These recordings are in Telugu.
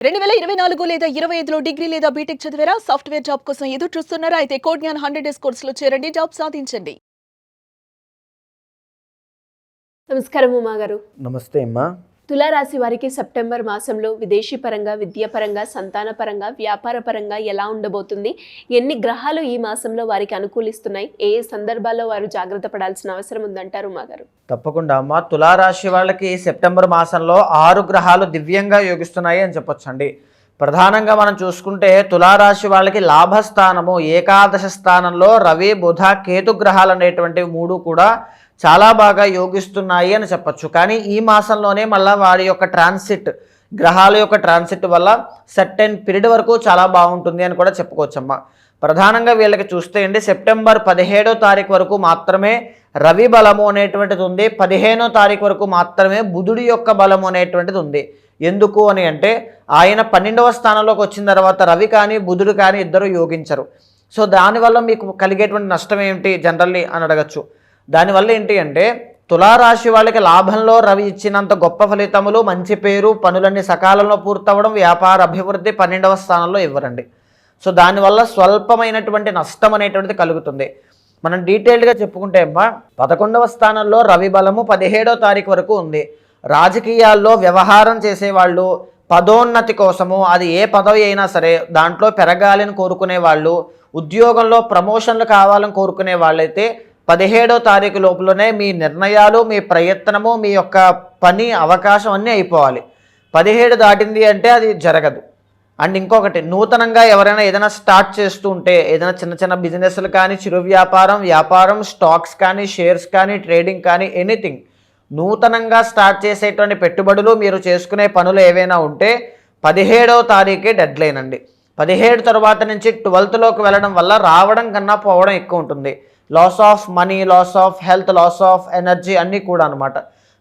2024 లేదా 25లో డిగ్రీ లేదా బీటెక్ చదివారా? సాఫ్ట్‌వేర్ జాబ్ కోసం ఎదురు చూస్తున్నారా? అయితే కోడ్ జ్ఞాన్ 100 డేస్ కోర్సులో చేరండి, జాబ్ సాధించండి. నమస్కారం ఉమా గారు. నమస్తే అమ్మా. తులారాశి వారికి సెప్టెంబర్ మాసంలో విదేశీ పరంగా, విద్యాపరంగా, సంతాన పరంగా, వ్యాపార పరంగా ఎలా ఉండబోతుంది? ఎన్ని గ్రహాలు ఈ మాసంలో వారికి అనుకూలిస్తున్నాయి? ఏ సందర్భాల్లో వారు జాగ్రత్త పడాల్సిన అవసరం ఉందంటారు ఉమా గారు? తప్పకుండా అమ్మా. తులారాశి వాళ్ళకి సెప్టెంబర్ మాసంలో 6 గ్రహాలు దివ్యంగా యోగిస్తున్నాయి అని చెప్పొచ్చండి. ప్రధానంగా మనం చూసుకుంటే తులారాశి వాళ్ళకి లాభస్థానము ఏకాదశ స్థానంలో రవి, బుధ, కేతు గ్రహాలు అనేటువంటివి 3 కూడా చాలా బాగా యోగిస్తున్నాయి అని చెప్పచ్చు. కానీ ఈ మాసంలోనే మళ్ళీ వారి యొక్క ట్రాన్సిట్, గ్రహాల యొక్క ట్రాన్సిట్ వల్ల సర్టెన్ పీరియడ్ వరకు చాలా బాగుంటుంది అని కూడా చెప్పుకోవచ్చమ్మా. ప్రధానంగా వీళ్ళకి చూస్తే అండి సెప్టెంబర్ 17వ తారీఖు వరకు మాత్రమే రవి బలము అనేటువంటిది ఉంది. 15వ తారీఖు వరకు మాత్రమే బుధుడి యొక్క బలము అనేటువంటిది ఉంది. ఎందుకు అని అంటే ఆయన 12వ స్థానంలోకి వచ్చిన తర్వాత రవి కానీ బుధుడు కానీ ఇద్దరు యోగించరు. సో దానివల్ల మీకు కలిగేటువంటి నష్టం ఏమిటి జనరల్లీ అని అడగచ్చు. దానివల్ల ఏంటి అంటే తులారాశి వాళ్ళకి లాభంలో రవి ఇచ్చినంత గొప్ప ఫలితములు, మంచి పేరు, పనులన్నీ సకాలంలో పూర్తవడం, వ్యాపార అభివృద్ధి 12వ స్థానంలో ఇవ్వరండి. సో దానివల్ల స్వల్పమైనటువంటి నష్టం అనేటువంటిది కలుగుతుంది. మనం డీటెయిల్డ్గా చెప్పుకుంటే అమ్మా 11వ స్థానంలో రవి బలము 17వ తారీఖు వరకు ఉంది. రాజకీయాల్లో వ్యవహారం చేసేవాళ్ళు, పదోన్నతి కోసము అది ఏ పదవి అయినా సరే దాంట్లో పెరగాలని కోరుకునే వాళ్ళు, ఉద్యోగంలో ప్రమోషన్లు కావాలని కోరుకునే వాళ్ళైతే 17వ తారీఖు లోపలనే మీ నిర్ణయాలు, మీ ప్రయత్నము, మీ యొక్క పని అవకాశం అన్నీ అయిపోవాలి. 17 దాటింది అంటే అది జరగదు. అండ్ ఇంకొకటి, నూతనంగా ఎవరైనా ఏదైనా స్టార్ట్ చేస్తూ ఉంటే ఏదైనా చిన్న చిన్న బిజినెస్లు కానీ, చిరు వ్యాపారం, స్టాక్స్ కానీ, షేర్స్ కానీ, ట్రేడింగ్ కానీ, ఎనీథింగ్ నూతనంగా స్టార్ట్ చేసేటువంటి పెట్టుబడులు, మీరు చేసుకునే పనులు ఏవైనా ఉంటే 17వ తారీఖే డెడ్ లైన్ అండి. 17 తర్వాత నుంచి 12థలోకి వెళ్ళడం వల్ల రావడం కన్నా పోవడం ఎక్కువ ఉంటుంది. Loss of money, loss of health, loss of energy అన్నీ కూడా అనమాట.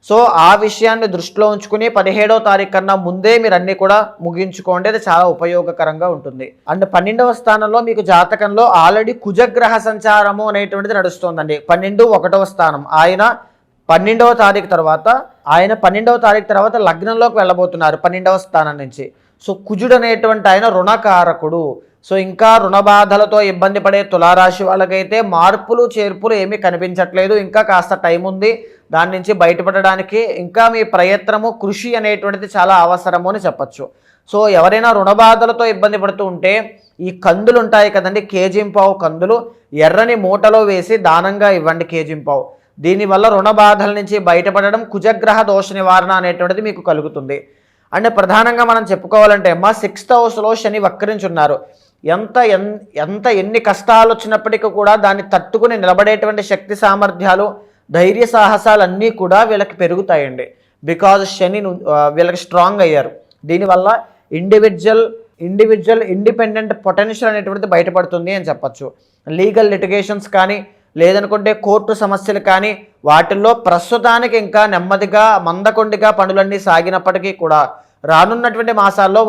సో ఆ విషయాన్ని దృష్టిలో ఉంచుకుని 17వ తారీఖు కన్నా ముందే మీరు అన్నీ కూడా ముగించుకోండి, అది చాలా ఉపయోగకరంగా ఉంటుంది. అండ్ 12వ స్థానంలో మీకు జాతకంలో ఆల్రెడీ కుజగ్రహ సంచారము అనేటువంటిది నడుస్తుందండి. 12 1వ స్థానం. ఆయన 12వ తారీఖు తర్వాత లగ్నంలోకి వెళ్ళబోతున్నారు 12వ స్థానం నుంచి. సో కుజుడు అనేటువంటి ఆయన రుణకారకుడు. సో ఇంకా రుణ బాధలతో ఇబ్బంది పడే తులారాశి వాళ్ళకైతే మార్పులు చేర్పులు ఏమీ కనిపించట్లేదు. ఇంకా కాస్త టైం ఉంది దాని నుంచి బయటపడడానికి. ఇంకా మీ ప్రయత్నము, కృషి అనేటువంటిది చాలా అవసరము అని చెప్పచ్చు. సో ఎవరైనా రుణ బాధలతో ఇబ్బంది పడుతూ ఉంటే ఈ కందులు ఉంటాయి కదండి, కేజీంపావు కందులు ఎర్రని మూటలో వేసి దానంగా ఇవ్వండి కేజీంపావు. దీనివల్ల రుణ బాధల నుంచి బయటపడడం, కుజగ్రహ దోష నివారణ అనేటువంటిది మీకు కలుగుతుంది. అంటే ప్రధానంగా మనం చెప్పుకోవాలంటే అమ్మ 6th హౌస్లో శని వక్రించున్నారు. ఎన్ని కష్టాలు వచ్చినప్పటికీ కూడా దాన్ని తట్టుకుని నిలబడేటువంటి శక్తి సామర్థ్యాలు, ధైర్య సాహసాలు అన్నీ కూడా వీళ్ళకి పెరుగుతాయండి. బికాజ్ శని వీళ్ళకి స్ట్రాంగ్ అయ్యారు. దీనివల్ల ఇండివిజువల్ ఇండిపెండెంట్ పొటెన్షియల్ అనేటువంటిది బయటపడుతుంది అని చెప్పచ్చు. లీగల్ లిటిగేషన్స్ కానీ, లేదనుకుంటే కోర్టు సమస్యలు కానీ, వాటిల్లో ప్రస్తుతానికి ఇంకా నెమ్మదిగా మందకొండిగా పనులన్నీ సాగినప్పటికీ కూడా రానున్నటువంటి మాసాల్లో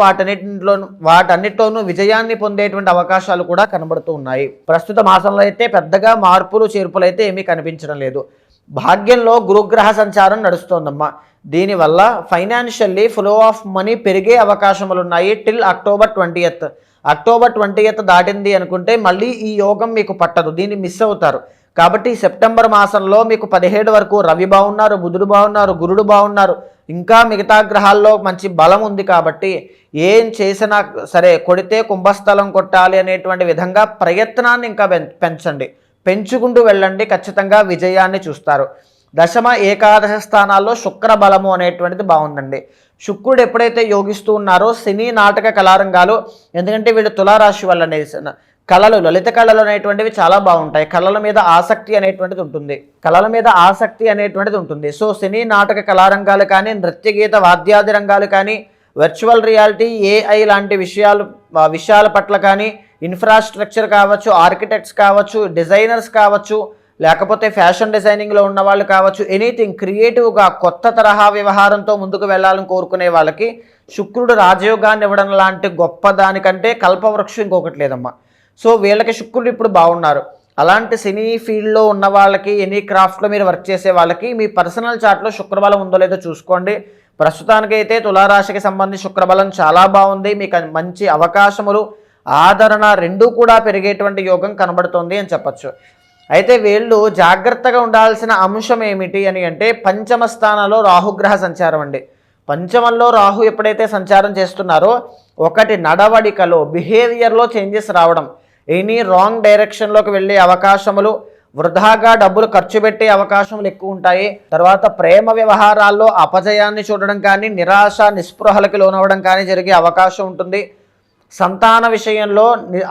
వాటన్నిటిలోనూ విజయాన్ని పొందేటువంటి అవకాశాలు కూడా కనబడుతూ ఉన్నాయి. ప్రస్తుత మాసంలో అయితే పెద్దగా మార్పులు చేర్పులు అయితే ఏమీ కనిపించడం లేదు. భాగ్యంలో గురుగ్రహ సంచారం నడుస్తోందమ్మా. దీనివల్ల ఫైనాన్షియల్లీ ఫ్లో ఆఫ్ మనీ పెరిగే అవకాశములు ఉన్నాయి టిల్ అక్టోబర్ 20th దాటింది అనుకుంటే మళ్ళీ ఈ యోగం మీకు పట్టదు, దీన్ని మిస్ అవుతారు. కాబట్టి సెప్టెంబర్ మాసంలో మీకు 17 వరకు రవి బాగున్నారు, బుధుడు బాగున్నారు, గురుడు బాగున్నారు, ఇంకా మిగతా గ్రహాల్లో మంచి బలం ఉంది. కాబట్టి ఏం చేసినా సరే కొడితే కుంభస్థలం కొట్టాలి అనేటువంటి విధంగా ప్రయత్నాన్ని ఇంకా పెంచండి, పెంచుకుంటూ వెళ్ళండి, ఖచ్చితంగా విజయాన్ని చూస్తారు. దశమ ఏకాదశ స్థానాల్లో శుక్ర బలము అనేటువంటిది బాగుందండి. శుక్రుడు ఎప్పుడైతే యోగిస్తూ ఉన్నారో సినీ, నాటక కళారంగాలు, ఎందుకంటే వీళ్ళు తులారాశి వల్ల కళలు, లలిత కళలు అనేటువంటివి చాలా బాగుంటాయి. కళల మీద ఆసక్తి అనేటువంటిది ఉంటుంది. సో సినీ, నాటక కళారంగాలు కానీ, నృత్య, గీత, వాద్యాది రంగాలు కానీ, వర్చువల్ రియాలిటీ, ఏఐ లాంటి విషయాల పట్ల కానీ, ఇన్ఫ్రాస్ట్రక్చర్ కావచ్చు, ఆర్కిటెక్ట్స్ కావచ్చు, డిజైనర్స్ కావచ్చు, లేకపోతే ఫ్యాషన్ డిజైనింగ్లో ఉన్న వాళ్ళు కావచ్చు, ఎనీథింగ్ క్రియేటివ్గా కొత్త తరహా వ్యవహారంతో ముందుకు వెళ్ళాలని కోరుకునే వాళ్ళకి శుక్రుడు రాజయోగాన్ని ఇవ్వడం లాంటి గొప్ప దానికంటే కల్పవృక్షం ఇంకొకటి లేదమ్మా. సో వీళ్ళకి శుక్రుడు ఇప్పుడు బాగున్నారు. అలాంటి సినీ ఫీల్డ్లో ఉన్న వాళ్ళకి, ఎనీ క్రాఫ్ట్లో మీరు వర్క్ చేసే వాళ్ళకి మీ పర్సనల్ చార్ట్లో శుక్రబలం ఉందో లేదో చూసుకోండి. ప్రస్తుతానికైతే తులారాశికి సంబంధించి శుక్రబలం చాలా బాగుంది. మీకు మంచి అవకాశములు, ఆదరణ రెండూ కూడా పెరిగేటువంటి యోగం కనబడుతోంది అని చెప్పచ్చు. అయితే వీళ్ళు జాగ్రత్తగా ఉండాల్సిన అంశం ఏమిటి అని అంటే పంచమ స్థానంలో రాహుగ్రహ సంచారం అండి. పంచమంలో రాహు ఎప్పుడైతే సంచారం చేస్తున్నారో ఒకటి నడవడికలో, బిహేవియర్లో చేంజెస్ రావడం, ఎనీ రాంగ్ డైరెక్షన్లోకి వెళ్ళే అవకాశములు, వృధాగా డబ్బులు ఖర్చు పెట్టే అవకాశములు ఎక్కువ ఉంటాయి. తర్వాత ప్రేమ వ్యవహారాల్లో అపజయాన్ని చూడడం కానీ, నిరాశ నిస్పృహలకు లోనవ్వడం కానీ జరిగే అవకాశం ఉంటుంది. సంతాన విషయంలో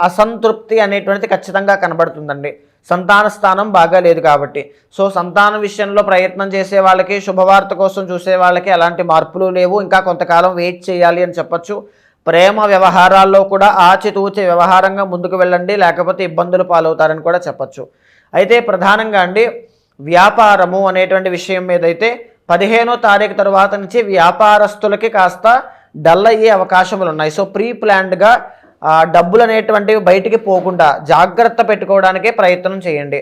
అసంతృప్తి అనేటువంటిది ఖచ్చితంగా కనబడుతుందండి. సంతాన స్థానం బాగా లేదు కాబట్టి. సో సంతాన విషయంలో ప్రయత్నం చేసే వాళ్ళకి, శుభవార్త కోసం చూసే వాళ్ళకి ఎలాంటి మార్పులు లేవు. ఇంకా కొంతకాలం వెయిట్ చేయాలి అని చెప్పచ్చు. ప్రేమ వ్యవహారాల్లో కూడా ఆచితూచి వ్యవహారంగా ముందుకు వెళ్ళండి, లేకపోతే ఇబ్బందులు పాలవుతారని కూడా చెప్పచ్చు. అయితే ప్రధానంగా అండి వ్యాపారము అనేటువంటి విషయం మీద అయితే 15వ తారీఖు తర్వాత నుంచి వ్యాపారస్తులకి కాస్త డల్ అయ్యే అవకాశములు ఉన్నాయి. సో ప్రీ ప్లాన్డ్గా డబ్బులు అనేటువంటివి బయటికి పోకుండా జాగ్రత్త పెట్టుకోవడానికే ప్రయత్నం చేయండి.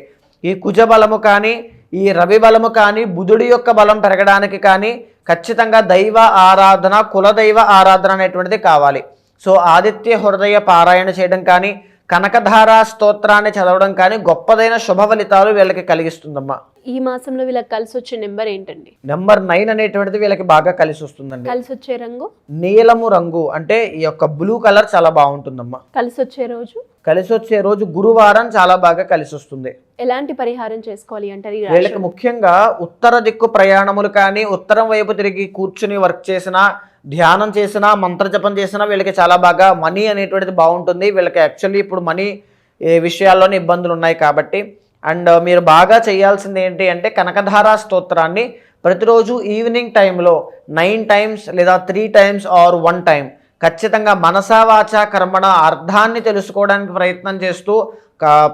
ఈ కుజ బలము కానీ, ఈ రవి బలము కానీ, బుధుడి యొక్క బలం పెరగడానికి కానీ ఖచ్చితంగా దైవ ఆరాధన, కులదైవ ఆరాధన అనేటువంటిది కావాలి. సో ఆదిత్య హృదయ పారాయణ చేయడం కానీ, కనకధార స్తోత్రాన్ని చదవడం కానీ గొప్పదైన శుభ ఫలితాలు వీళ్ళకి కలిగిస్తుందమ్మా. ఈ మాసంలో వీళ్ళకి కలిసి వచ్చే నెంబర్ ఏంటండి? నెంబర్ 9 అనేటువంటిది వీళ్ళకి బాగా కలిసి వస్తుందండి. కలిసి వచ్చే రంగు నీలము రంగు, అంటే ఈ యొక్క బ్లూ కలర్ చాలా బాగుంటుందమ్మా. కలిసి వచ్చే రోజు? కలిసి వచ్చే రోజు గురువారం చాలా బాగా కలిసి వస్తుంది. ఎలాంటి పరిహారం చేసుకోవాలి అంటారు? వీళ్ళకి ముఖ్యంగా ఉత్తర దిక్కు ప్రయాణములు కానీ, ఉత్తరం వైపు తిరిగి కూర్చుని వర్క్ చేసినా, ధ్యానం చేసినా, మంత్రజపం చేసినా వీళ్ళకి చాలా బాగా మనీ అనేటువంటిది బాగుంటుంది. వీళ్ళకి యాక్చువల్లీ ఇప్పుడు మనీ విషయాల్లోనే ఇబ్బందులు ఉన్నాయి కాబట్టి. అండ్ మీరు బాగా చేయాల్సింది ఏంటి అంటే కనకధార స్తోత్రాన్ని ప్రతిరోజు ఈవినింగ్ టైంలో 9 టైమ్స్ లేదా 3 టైమ్స్ ఆర్ 1 టైం ఖచ్చితంగా మనసా వాచా కర్మణ అర్థాన్ని తెలుసుకోవడానికి ప్రయత్నం చేస్తూ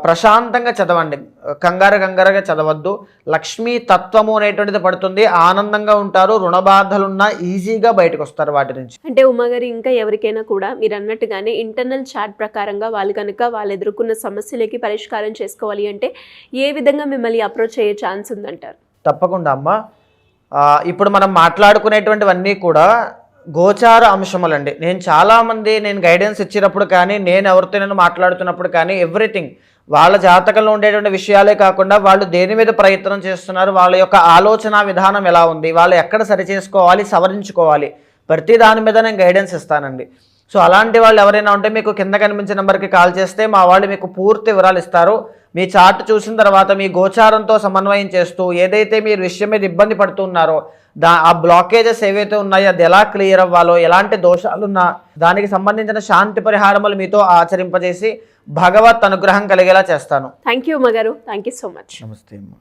ప్రశాంతంగా చదవండి. కంగారుగా చదవద్దు. లక్ష్మీ తత్వము అనేటువంటిది పడుతుంది. ఆనందంగా ఉంటారు. రుణ బాధలున్నా ఈజీగా బయటకు వస్తారు వాటి నుంచి. అంటే ఉమాగారి, ఇంకా ఎవరికైనా కూడా మీరు అన్నట్టుగానే ఇంటర్నల్ చార్ట్ ప్రకారంగా వాళ్ళు కనుక వాళ్ళు ఎదుర్కొన్న సమస్యలకి పరిష్కారం చేసుకోవాలి అంటే ఏ విధంగా మిమ్మల్ని అప్రోచ్ అయ్యే ఛాన్స్ ఉందంటారు? తప్పకుండా అమ్మా. ఇప్పుడు మనం మాట్లాడుకునేటువంటివన్నీ కూడా గోచార అంశములండి. నేను గైడెన్స్ ఇచ్చినప్పుడు కానీ, నేను ఎవరితో నేను మాట్లాడుతున్నప్పుడు కానీ ఎవ్రీథింగ్ వాళ్ళ జాతకంలో ఉండేటువంటి విషయాలే కాకుండా వాళ్ళు దేని మీద ప్రయత్నం చేస్తున్నారు, వాళ్ళ యొక్క ఆలోచన విధానం ఎలా ఉంది, వాళ్ళు ఎక్కడ సరి చేసుకోవాలి, సవరించుకోవాలి, ప్రతి దాని మీద నేను గైడెన్స్ ఇస్తానండి. సో అలాంటి వాళ్ళు ఎవరైనా ఉంటే మీకు కింద కనిపించే నెంబర్కి కాల్ చేస్తే మా వాళ్ళు మీకు పూర్తి వివరాలు ఇస్తారు. మీ చార్ట్ చూసిన తర్వాత మీ గోచారంతో సమన్వయం చేస్తూ ఏదైతే మీరు విషయం మీద ఇబ్బంది పడుతున్నారో ఆ బ్లాకేజెస్ ఏవైతే ఉన్నాయో అది ఎలా క్లియర్ అవ్వాలో, ఎలాంటి దోషాలున్నా దానికి సంబంధించిన శాంతి పరిహారములు మీతో ఆచరింపజేసి భగవత్ అనుగ్రహం కలిగేలా చేస్తాను. థ్యాంక్ యూ ఉమాగారు. Thank you so much. నమస్తే అమ్మా.